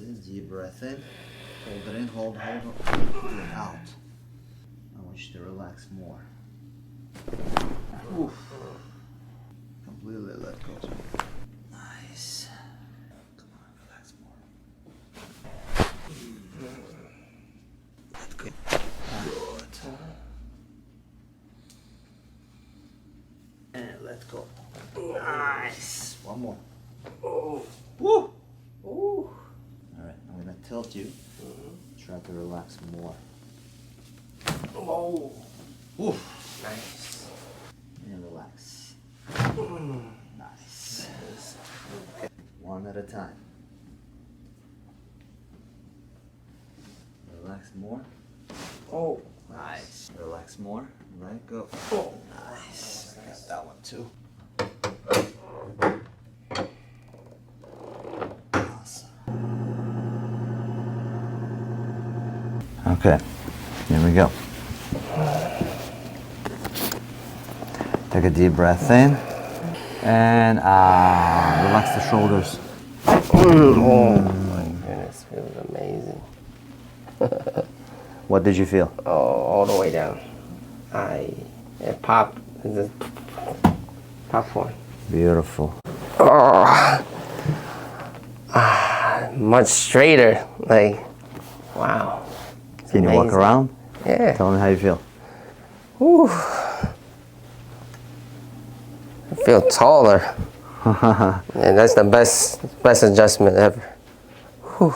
is. Deep breath in. Hold it in, hold, hold, hold. Breathe out. I want you to relax more. Oof. Completely let go. Nice. Come on, relax more. Let go. Good. And let go. Nice. One more. Oh. Woo. Ooh. Alright, I'm gonna tilt you. Try to relax more. Oh. Oof. Nice. And relax. Nice. Okay. One at a time. Relax more. Oh. Nice. Relax more. Right, go. Oh. Nice. I got that one too. Awesome. Okay, here we go. Take a deep breath in and relax the shoulders. Oh my goodness, feels amazing. What did you feel? Oh, all the way down. It popped. It's just popcorn. Beautiful. Oh, much straighter. Like, wow. It's Can you walk amazing. around? Yeah. Tell me how you feel. Whew. I feel taller. And that's the best adjustment ever. Whew.